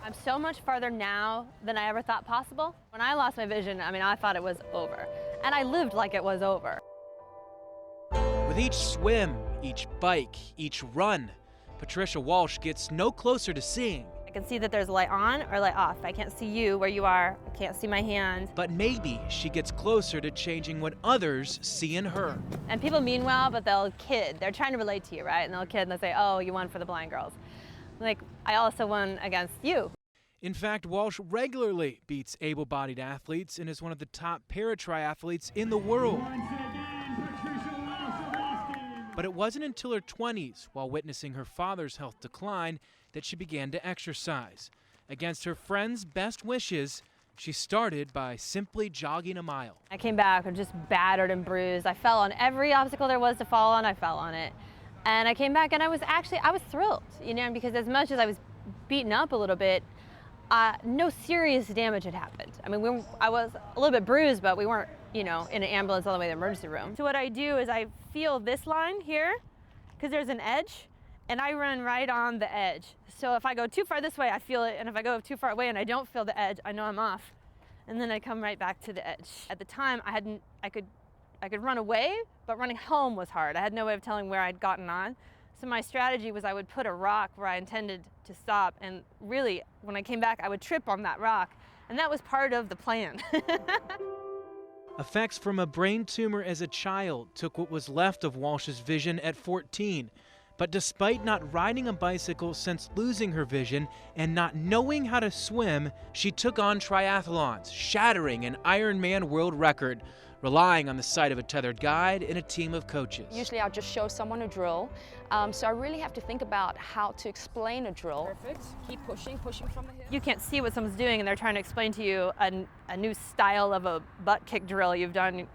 I'm so much farther now than I ever thought possible. When I lost my vision, I thought it was over. And I lived like it was over. With each swim, each bike, each run, Patricia Walsh gets no closer to seeing. I can see that there's a light on or light off. I can't see you where you are. I can't see my hand. But maybe she gets closer to changing what others see in her. And people mean well, but they'll kid. They're trying to relate to you, right? And they'll kid and they'll say, oh, you won for the blind girls. Like, I also won against you. In fact, Walsh regularly beats able-bodied athletes and is one of the top paratriathletes in the world. But it wasn't until her 20s, while witnessing her father's health decline, that she began to exercise. Against her friends' best wishes, she started by simply jogging a mile. I came back just battered and bruised. I fell on every obstacle there was to fall on, I fell on it. And I came back and I was thrilled, because as much as I was beaten up a little bit, no serious damage had happened. I was a little bit bruised, but we weren't, in an ambulance all the way to the emergency room. So what I do is I feel this line here, because there's an edge, and I run right on the edge. So if I go too far this way, I feel it, and if I go too far away and I don't feel the edge, I know I'm off. And then I come right back to the edge. At the time, I could run away, but running home was hard. I had no way of telling where I'd gotten on. So my strategy was I would put a rock where I intended to stop, and really, when I came back, I would trip on that rock, and that was part of the plan. Effects from a brain tumor as a child took what was left of Walsh's vision at 14. But despite not riding a bicycle since losing her vision and not knowing how to swim, she took on triathlons, shattering an Ironman world record, relying on the sight of a tethered guide and a team of coaches. Usually I'll just show someone a drill, so I really have to think about how to explain a drill. Perfect. Keep pushing from the hip. You can't see what someone's doing, and they're trying to explain to you a new style of a butt kick drill you've done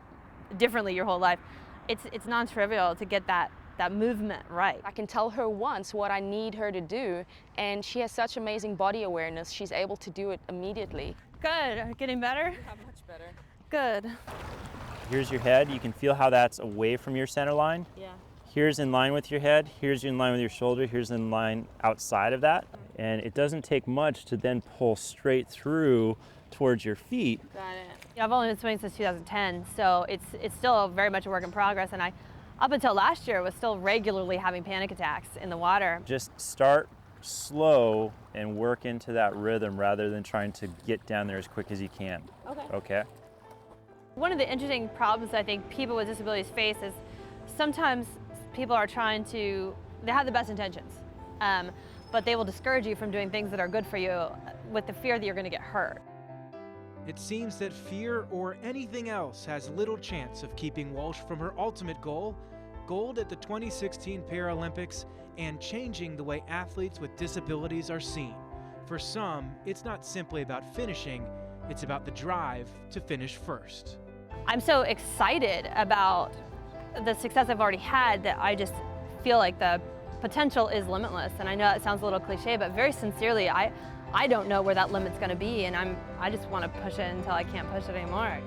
differently your whole life. It's non-trivial to get that movement right. I can tell her once what I need her to do, and she has such amazing body awareness. She's able to do it immediately. Good. Getting better? Yeah, much better. Good. Here's your head. You can feel how that's away from your center line. Yeah. Here's in line with your head. Here's in line with your shoulder. Here's in line outside of that. And it doesn't take much to then pull straight through towards your feet. Got it. Yeah, I've only been swimming since 2010, so it's still very much a work in progress. And I, up until last year, was still regularly having panic attacks in the water. Just start slow and work into that rhythm rather than trying to get down there as quick as you can. Okay? One of the interesting problems I think people with disabilities face is sometimes people are they have the best intentions, but they will discourage you from doing things that are good for you with the fear that you're going to get hurt. It seems that fear or anything else has little chance of keeping Walsh from her ultimate goal, gold at the 2016 Paralympics, and changing the way athletes with disabilities are seen. For some, it's not simply about finishing, it's about the drive to finish first. I'm so excited about the success I've already had that I just feel like the potential is limitless. And I know that sounds a little cliche, but very sincerely, I don't know where that limit's going to be, and I just want to push it until I can't push it anymore.